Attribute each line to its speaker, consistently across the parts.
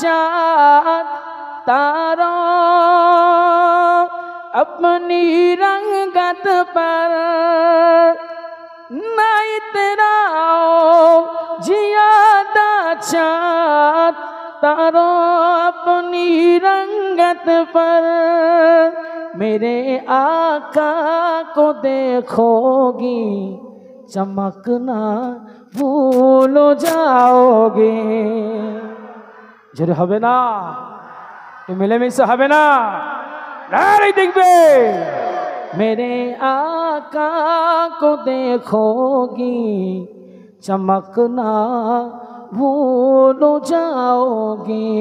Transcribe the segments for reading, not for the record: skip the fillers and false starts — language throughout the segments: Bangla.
Speaker 1: चाँद तारों अपनी रंगत पर न इतराओ जियादा चाँद तारों अपनी रंगत पर मेरे आका को देखोगी चमकना भूल जाओगे। जरे হবে না मिलेमिशे হবে না नहीं देखबे मेरे आका को देखोगी चमकना भूल जाओगी।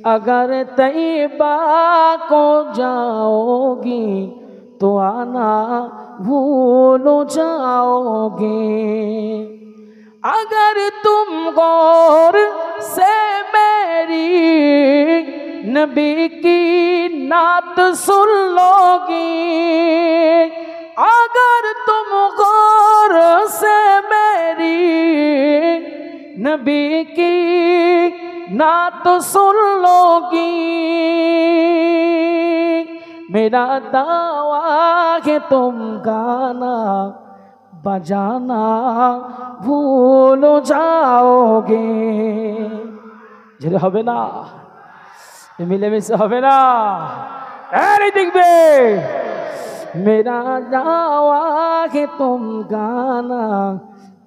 Speaker 1: अगर तैबा को जाओगी तो आना भूल जाओगे। अगर तुम गौर से मेरी नबी की नात सुन लोगी, अगर तुम गौर से मेरी नबी की नात सुन लोगी, मेरा दावा है तुम गाना बजाना भूल जाओगे। যেটা হবে না মিলেমিশে হবে না এই দেখবে मेरा दावा है तुम गाना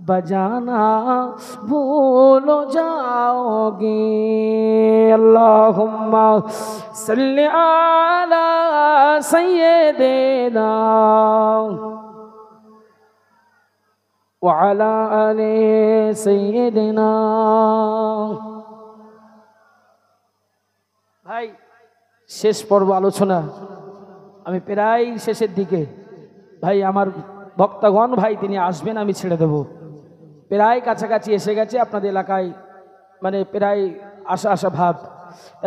Speaker 1: बजाना भूल जाओगे। अल्लाहुम्मा सल्ली अला सय्यिदिना व अला आलि सय्यिदिना। भाई शेष पर्व आलोचना আমি প্রায় শেষের দিকে। ভাই আমার ভক্তগণ ভাই তিনি আসবেন, আমি ছেড়ে দেব, প্রায় কাছাকাছি এসে গেছে আপনাদের এলাকায়, মানে প্রায় আশা আশা ভাব।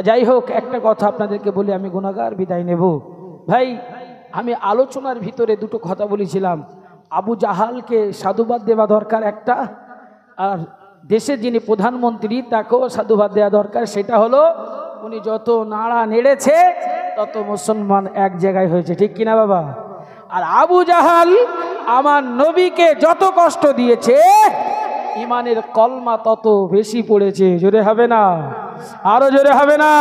Speaker 1: যাই হোক, একটা কথা আপনাদেরকে বলি, আমি গুনাহগার বিদায় নেব। ভাই আমি আলোচনার ভিতরে দুটো কথা বলেছিলাম, আবু জাহালকে সাধুবাদ দেওয়া দরকার একটা, আর দেশের যিনি প্রধানমন্ত্রী তাকেও সাধুবাদ দেওয়া দরকার। সেটা হলো উনি যত নাড়া নেড়েছে তত মুসলমান এক জায়গায় হয়েছে, ঠিক কিনা বাবা? আর আবু জাহাল আমার নবীকে যত কষ্ট দিয়েছে ইমানের কলমা তত বেশি পড়েছে। জোরে হবে না? আরো জোরে হবে না?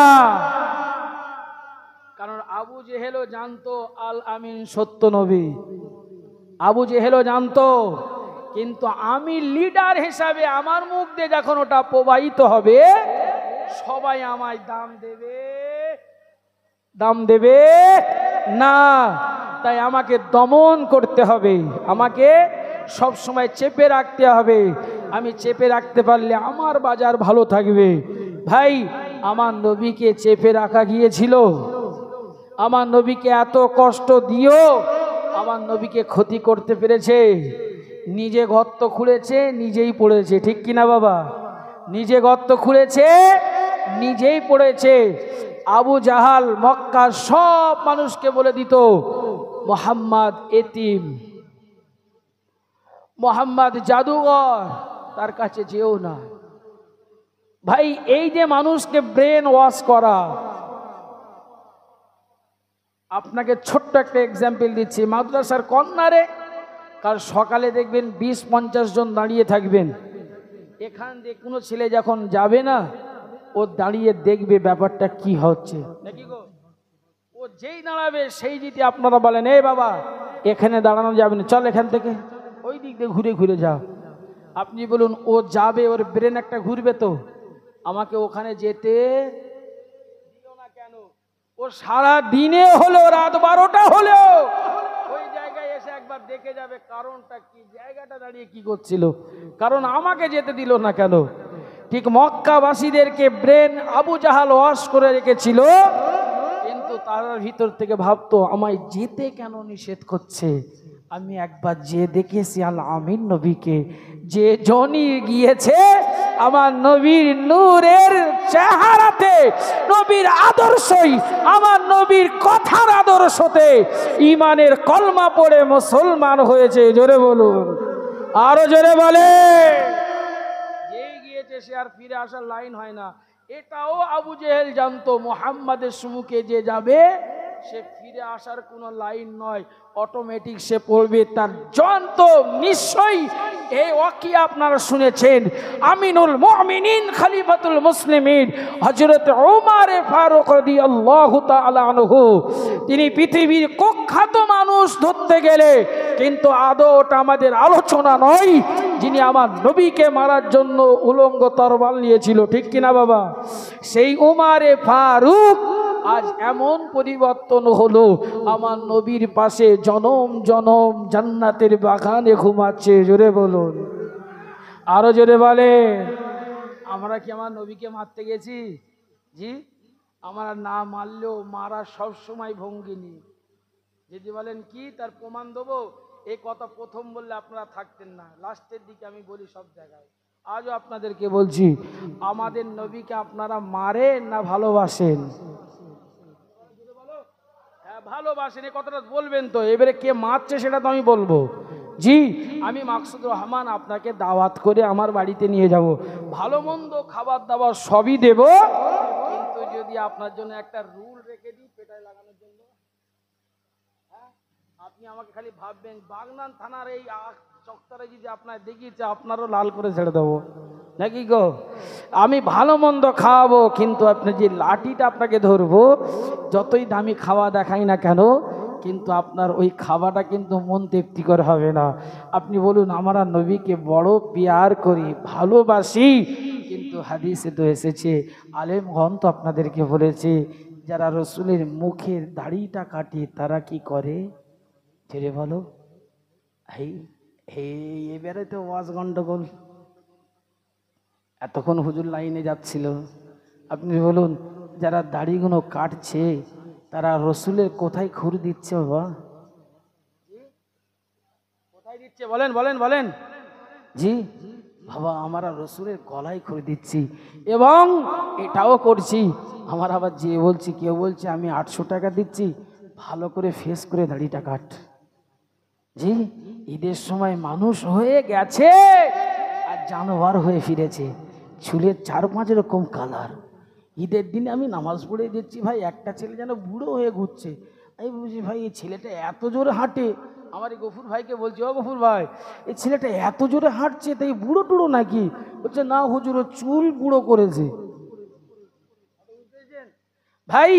Speaker 1: কারণ আবু জেহেলও জানতো আল আমিন সত্য নবী, আবু জেহেলও জানতো, কিন্তু আমি লিডার হিসাবে আমার মুখ দিয়ে যখন ওটা প্রবাহিত হবে সবাই আমায় দাম দেবে, দাম দেবে না, তাই আমাকে দমন করতে হবে, আমাকে সব সময় চেপে রাখতে হবে। আমি চেপে রাখতে পারলে আমার বাজার ভালো থাকবে। ভাই আমার নবীকে চেপে রাখা গিয়েছিল, আমার নবীকে এত কষ্ট দিও আমার নবীকে ক্ষতি করতে পেরেছে। নিজে গর্ত খুঁড়েছে নিজেই পড়েছে, ঠিক কিনা বাবা? নিজে গর্ত খুঁড়েছে নিজেই পড়েছে। আবু জাহাল মক্কার সব মানুষকে বলে দিত মোহাম্মদ এতিম, মোহাম্মদ জাদুঘর, তার কাছে যেও না। ভাই এই যে মানুষকে ব্রেন ওয়াশ করা, আপনাকে ছোট্ট একটা এক্সাম্পল দিচ্ছি। মাদ্রাসার কর্নারে কাল সকালে দেখবেন 20-50 জন দাঁড়িয়ে থাকবেন, এখান দিয়ে কোনো ছেলে যখন যাবে না ও দাঁড়িয়ে দেখবে ব্যাপারটা কি হচ্ছে নাকি গো। ও যেই দাঁড়াবে সেই যদি আপনারা বলেন এই বাবা এখানে দাঁড়ানো যাবে না, চল এখান থেকে ওই দিক দিয়ে ঘুরে ঘুরে যাও, আপনি বলুন ও যাবে, ওর ব্রেন একটা ঘুরবে তো, আমাকে ওখানে যেতে দিও না কেন? ও সারা দিনে হলেও রাত 12টা হলেও ওই জায়গায় এসে একবার দেখে যাবে কারণটা কি, জায়গাটা দাঁড়িয়ে কি করছিল, কারণ আমাকে যেতে দিল না কেন। ঠিক মক্কাবাসীদেরকে ব্রেন আবু জাহাল ওয়াশ করে রেখেছিল, কিন্তু তার ভিতর থেকে ভাবতো আমায় যেতে কেন নিষেধ করছে। আমি একবার যে দেখেছি আল আমিন নবীকে, যে জনি গিয়েছে আমার নবীর নূরের চেহারাতে, নবীর আদর্শই, আমার নবীর কথার আদর্শতে ইমানের কলমা পড়ে মুসলমান হয়েছে। জোরে বলুন, আরো জোরে বলে। যেই গিয়েছে সে আর ফিরে আসার লাইন হয় না, এটাও আবু জেহেল জানতো, মুহাম্মাদের সম্মুখে যে যাবে সে ফিরে আসার কোনো লাইন নয়, অটোমেটিক সে পড়বে। তার জানতো নিশ্চয়ই এই ওয়াকিয়া আপনারা শুনেছেন, আমিনুল মুমিনিন খলিফাতুল মুসলিমিন হযরত ওমর ফারুক রাদিয়াল্লাহু তাআলা আনহু, তিনি পৃথিবীর কুখ্যাত মানুষ ধরতে গেলে, কিন্তু আদৌ ওটা আমাদের আলোচনা নয়, যিনি আমার নবীকে মারার জন্য উলঙ্গ তরবাল নিয়েছিল, ঠিক কিনা বাবা? সেই ওমর ফারুক আজ এমন পরিবর্তন হলো, আমার নবীর পাশে জনম জনম জান্নাতের বাগানে ঘুমাচ্ছে। জোরে বলুন, আরো জোরে বলে। আমরা কি আমার নবীকে মারতে গেছি? জি, আমরা না মারলেও মারা সব সময় ভঙ্গিনী। যদি বলেন কি তার প্রমাণ দেবো, এই কথা প্রথম বললে আপনারা থাকতেন না, লাস্টের দিকে আমি বলি সব জায়গায়। আজও আপনাদেরকে বলছি, আমাদের নবীকে আপনারা মারেন না ভালোবাসেন? ভালোবাসেন, এই কথাটা বলবেন তো। এবারে কে মারছে সেটা তো আমি বলবো। জি, আমি মাকসুদুর রহমান আপনাকে দাওয়াত করে আমার বাড়িতে নিয়ে যাব, ভালো মন্দ খাবার দাবার সবই দেব, কিন্তু যদি আপনার জন্য একটা রুল রেখে দিই পেটায় লাগানোর জন্য, আপনি আমাকে খালি ভাববেন বাগনান থানার এই চক্করে যদি আপনার দেখিয়েছে, আপনারও লাল করে ছেড়ে দেবো নাকি গো? আমি ভালো মন্দ খাওয়াবো, কিন্তু আপনি যে লাঠিটা আপনাকে ধরবো, যতই দামি খাওয়া দেখাই না কেন, কিন্তু আপনার ওই খাওয়াটা কিন্তু মন তৃপ্তিকর হবে না। আপনি বলুন, আমরা নবীকে বড় পিয়ার করি, ভালোবাসি, কিন্তু হাদিসে তো এসেছে, আলেমগণ তো আপনাদেরকে বলেছে, যারা রসুলের মুখের দাড়িটা কাটে তারা কি করে? ছেড়ে বলো, এবারে তো ওয়াজ গন্ডগোল। এতক্ষণ হুজুর লাইনে যাচ্ছিল, আপনি বলুন, যারা দাড়িগুলো কাটছে তারা রসুলের কোথায় খুর দিচ্ছে বাবা? কোথায় দিচ্ছে বলেন বলেন বলেন? জি বাবা, আমরা রসুলের গলায় খুর দিচ্ছি, এবং এটাও করছি। আমার আবার যে বলছি, কেউ বলছে আমি 800 টাকা দিচ্ছি, ভালো করে ফেস করে দাড়িটা কাট। জি, ঈদের সময় মানুষ হয়ে গেছে আর জানোয়ার হয়ে ফিরেছে, চুলের 4-5 রকম কালার। ঈদের দিনে আমি নামাজ পড়ে দিচ্ছি, ভাই একটা ছেলে যেন বুড়ো হয়ে ঘুরছে। আমি বুঝি ভাই এই ছেলেটা এত জোরে হাঁটে, আমার এই গফুর ভাইকে বলছি, ও গফুর ভাই, এই ছেলেটা এত জোরে হাঁটছে, তাই বুড়ো টুড়ো নাকি? বলছে না হুজুর, ও চুল বুড়ো করেছে। ভাই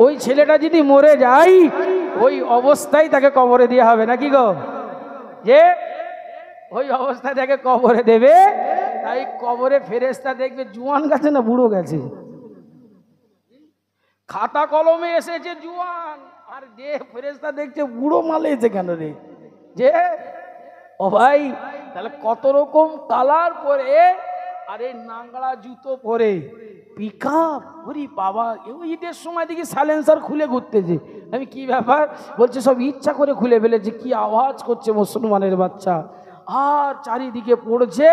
Speaker 1: ওই ছেলেটা যদি মরে যায়, ওই অবস্থায় তাকে কবরে দেওয়া হবে নাকি গো? যে ওই অবস্থায় তাকে কবরে দেবে, তাই কবরে ফেরেশতা দেখবে জুয়ান গেছে না বুড়ো গেছে। খাতা কলমে এসেছে জুয়ান, আর যে ফেরেশতা দেখছে বুড়ো মালে এসে কেন রে? যে ও ভাই, তাহলে কত রকম কালার পরে, আর এই নাংড়া জুতো পরে, পিকআপ, ওরে বাবা, ঈদের সময় দেখি সাইলেন্সার খুলে ঘুরতেছে। আমি কি ব্যাপার? বলছে সব ইচ্ছা করে খুলে ফেলেছে, কি আওয়াজ করছে মুসলমানের বাচ্চা, আর চারিদিকে পড়ছে,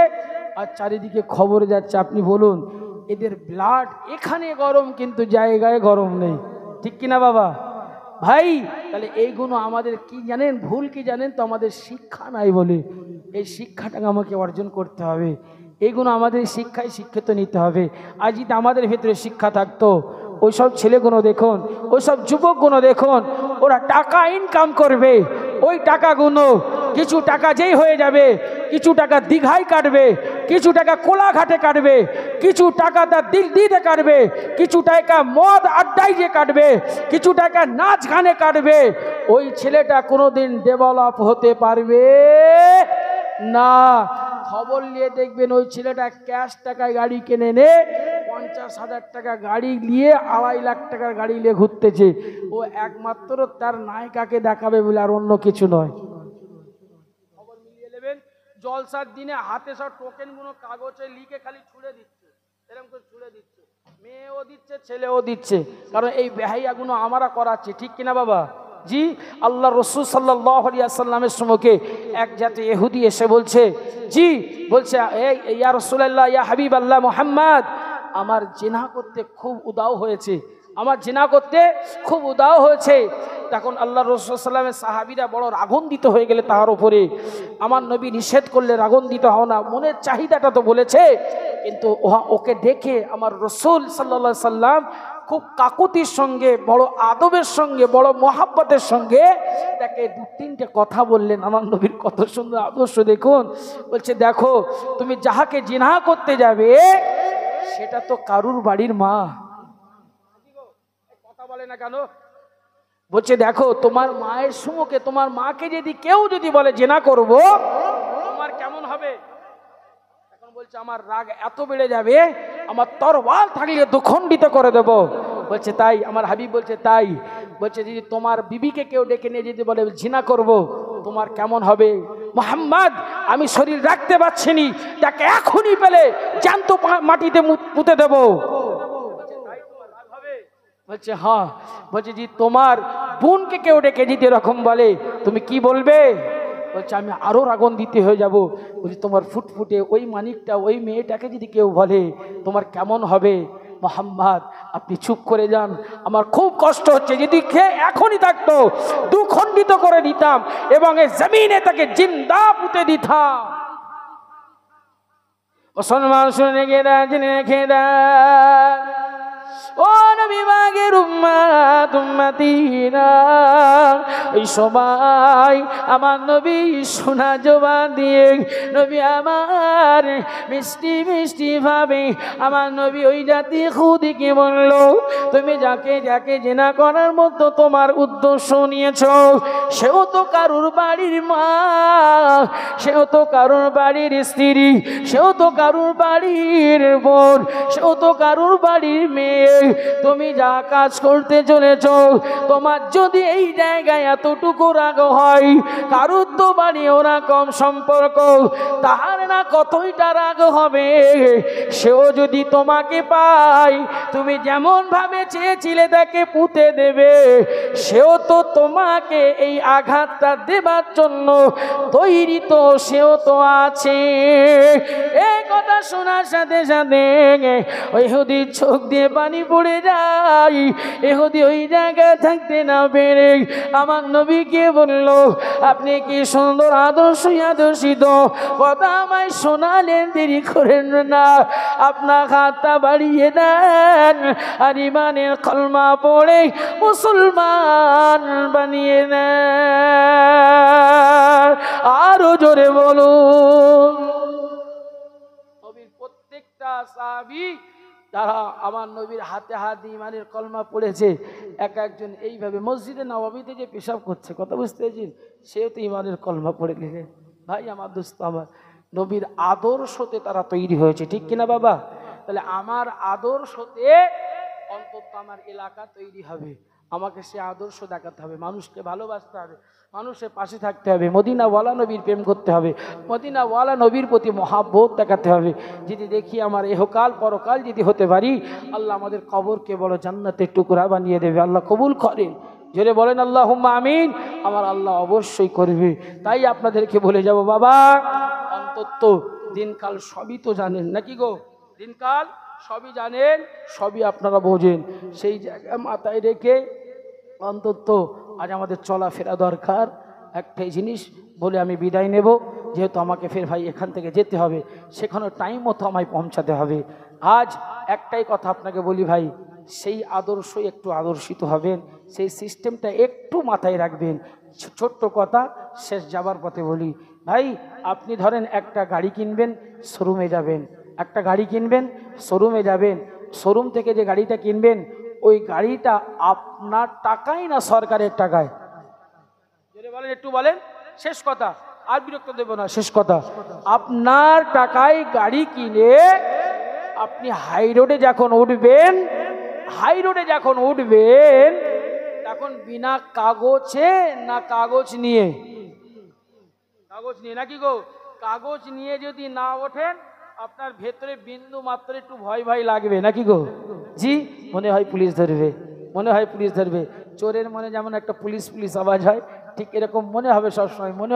Speaker 1: আর চারিদিকে খবর যাচ্ছে। আপনি বলুন, এদের ব্লাড এখানে গরম, কিন্তু জায়গায় গরম নেই, ঠিক কিনা বাবা? ভাই তাহলে এইগুলো আমাদের কি জানেন, ভুল কি জানেন তো, আমাদের শিক্ষা নাই বলে। এই শিক্ষাটাকে আমাকে অর্জন করতে হবে, এইগুলো আমাদের শিক্ষায় শিক্ষিত নিতে হবে। আজ যদি আমাদের ভিতরে শিক্ষা থাকতো, ওইসব ছেলেগুলো দেখুন, ওইসব যুবকগুলো দেখুন, ওরা টাকা ইনকাম করবে, ওই টাকাগুলো কিছু টাকা যেই হয়ে যাবে, কিছু টাকা দীঘায় কাটবে, কিছু টাকা কোলাঘাটে কাটবে, কিছু টাকা তার দিল্লিতে কাটবে, কিছু টাকা মদ আড্ডায় যে কাটবে, কিছু টাকা নাচ গানে কাটবে। ওই ছেলেটা কোনোদিন ডেভেলপ হতে পারবে না। খবর নিয়ে দেখবেন ওই ছেলেটা ক্যাশ টাকায় গাড়ি কিনে নে, 50,000 টাকা গাড়ি নিয়ে 2.5 লাখ টাকার গাড়ি নিয়ে ঘুরতেছে। ও একমাত্র তার নায়িকাকে দেখাবে বলে, আর অন্য কিছু নয়। খবর মিলিয়ে নেবেন, জলসার দিনে হাতে সব টোকেনগুলো কাগজে লিখে খালি ছুড়ে দিচ্ছে, এরকম করে ছুড়ে দিচ্ছে, মেয়েও দিচ্ছে ছেলেও দিচ্ছে, কারণ এই বেহাইয়াগুলো আমরা করাচ্ছি, ঠিক কিনা বাবা? জি, আল্লাহ রসুল সাল্লাল্লাহু আলাইহি ওয়াসাল্লামের সম্মুখে এক জাতি ইহুদি এসে বলছে, জি বলছে, ইয়া রাসূলুল্লাহ, ইয়া হাবিবাল্লাহ মুহাম্মদ, আমার জিনা করতে খুব উদাও হয়েছে, আমার জিনা করতে খুব উদাও হয়েছে। তখন আল্লাহ রাসূল সাল্লাল্লাহু আলাইহি ওয়াসাল্লামের সাহাবীরা বড় রাগান্বিত হয়ে গেলে তার উপরে। আমার নবী নিষেধ করলে রাগান্বিত হও না, মনের চাহিদাটা তো বলেছে। কিন্তু ওকে দেখে আমার রসুল সাল্লাল্লাহু আলাইহি সাল্লাম খুব কাকুতির সঙ্গে, বড় আদবের সঙ্গে, বড় মহাব্বতের সঙ্গে তাকে 2-3টে কথা বললেন। আমার নবীর কত সুন্দর আদর্শ দেখুন। বলছে, দেখো তুমি যাহাকে জিনা করতে যাবে সেটা তো কারুর বাড়ির মা। কথা বলে না কেন? বলছে, দেখো তোমার মায়ের সম্মুখে তোমার মাকে যদি কেউ যদি বলে জিনা করব, তোমার কেমন হবে? এখন বলছে, আমার রাগ এত বেড়ে যাবে, আমার তরবাল থাকলে দুখণ্ডিত করে দেব। বলছে, তাই? আমার হাবিব বলছে, তাই? বলছে, যদি তোমার বিবিকে কেউ ডেকে নিয়ে যদি বলে জিনা করব, তোমার কেমন হবে? মুহাম্মদ, আমি শরীর রাখতে পারছি নি, তাকে এখনই পেলে জ্যান্ত মাটিতে পুঁতে দেব। বলছে, হ্যাঁ। বলছে, যদি তোমার বোনকে কেউ ডেকে যদি এরকম বলে, তুমি কি বলবে? বলছে, আমি আরো রাগান্বিত হয়ে যাব। বলছি, তোমার ফুটফুটে ওই মানিকটা, ওই মেয়েটাকে যদি কেউ বলে, তোমার কেমন হবে? মুহাম্মদ, আপনি চুপ করে যান, আমার খুব কষ্ট হচ্ছে, যদি এখনই থাকতো দুখণ্ডিত করে দিতাম এবং এই জমিনে তাকে জিন্দা পুঁতে দিতাম। মুসলমান শুনে গেরা, জেনে রেখে দেন, ও নবী পাকের উম্মত উম্মতিরা, ওই সবাই আমার নবী সোনা জবান দিয়ে নবী আমার মিষ্টি মিষ্টি ভাবে আমার নবী ওই জাতি খুদিকে বলল, তুমি যাকে যাকে জিনা করার মতো তোমার উদ্দেশ্য নিয়েছ, সেও তো কারুর বাড়ির মা, সেও তো কারুর বাড়ির স্ত্রী, সেও তো কারুর বাড়ির বোন, সেও তো কারুর বাড়ির মেয়ে। তুমি যা কাজ করতে চলেছ, তোমার যদি এই জায়গায় এতটুকু রাগ হয়, কারুর তো বাড়ি ওরা কম সম্পর্ক, তাহার না কতইটা রাগ হবে। সেও যদি তোমাকে পায়, তুমি যেমন ভাবে চেয়েছিলে তাকে পুঁতে দেবে, সেও তো তোমাকে এই আঘাতটা দেবার জন্য তৈরি, তো সেও তো আছে। এই কথা শোনার সাথে সাথে ওই ইহুদির চোখ দিয়ে পানি পড়ে যায়। ইহুদি ওই জায়গায় থাকতে না পেরে আমার নবীকে বলল, আপনি কি সুন্দর আদর্শিত কথা আমায় শোনালেন, দেরি করেন না, আপনার হাতটা বাড়িয়ে দেন আর ইমানের কলমা পড়ে মুসলমান বানিয়ে নেন। আরো জোরে বলুন। নবীর প্রত্যেকটা সাহাবী যারা আমার নবীর হাতে হাত দিয়ে ইমানের কলমা পড়েছে, একজন এইভাবে মসজিদে নববীতে যে পেশাব করছে, কথা বুঝতে পেরেছেন, সেও তো ইমানের কলমা পড়ে গেলে। ভাই আমার দোস্ত, আমার নবীর আদর্শতে তারা তৈরি হয়েছে, ঠিক কিনা বাবা? তাহলে আমার আদর্শতে অন্তত আমার এলাকা তৈরি হবে, আমাকে সে আদর্শ দেখাতে হবে, মানুষকে ভালোবাসতে হবে, মানুষের পাশে থাকতে হবে, মদিনাওয়ালা নবীর প্রেম করতে হবে, মদিনাওয়ালা নবীর প্রতি মহাব্বত দেখাতে হবে। যদি দেখি আমার এহকাল পরকাল যদি হতে পারি, আল্লাহ আমাদের কবরকে বড় জান্নাতের টুকরা বানিয়ে দেবে। আল্লাহ কবুল করেন, জোরে বলেন আল্লাহুম্মা আমিন। আমার আল্লাহ অবশ্যই করবে। তাই আপনাদেরকে বলে যাব, বাবা অন্তত দিনকাল সবই তো জানেন নাকি গো, দিনকাল সবই জানেন, সবই আপনারা বোঝেন, সেই জায়গা মাথায় রেখে অন্তত আজ আমাদের চলাফেরা দরকার। একটাই জিনিস বলে আমি বিদায় নেব, যেহেতু আমাকে ফের ভাই এখান থেকে যেতে হবে, সেখানে টাইম মতো আমায় পৌঁছাতে হবে। আজ একটাই কথা আপনাকে বলি ভাই, সেই আদর্শই একটু আদর্শিত হবেন, সেই সিস্টেমটা একটু মাথায় রাখবেন। ছোট্ট কথা শেষ যাবার পথে বলি ভাই, আপনি ধরেন একটা গাড়ি কিনবেন, শোরুমে যাবেন, একটা গাড়ি কিনবেন, শোরুমে যাবেন, শোরুম থেকে যে গাড়িটা কিনবেন, ওই গাড়িটা আপনার টাকায় না সরকারের টাকায়? যদি বলেন একটু বলেন, শেষ কথা, আর বিরক্ত দেব না, শেষ কথা, আপনার টাকায় গাড়ি কিনে আপনি হাই রোডে যখন উঠবেন, তখন বিনা কাগজে না কাগজ নিয়ে, নাকি গো, কাগজ নিয়ে যদি না ওঠেন, আপনার ভেতরে বিন্দু মাত্র একটু ভয় ভয় লাগবে নাকি গো? জি, মনে হয় পুলিশ ধরবে, চোরের মনে যেমন একটা পুলিশ আওয়াজ হয়, ঠিক এরকম মনে হবে সবসময়, মনে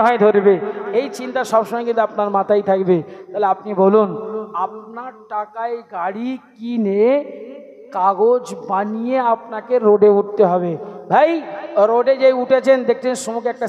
Speaker 1: হয় ধরবে, এই চিন্তা সবসময় কিন্তু আপনার মাথায় থাকবে। তাহলে আপনি বলুন, আপনার টাকায় গাড়ি কিনে কাগজ বানিয়ে আপনাকে রোডে উঠতে হবে। ভাই রোডে যে উঠেছেন, দেখছেন সম্মুখে একটা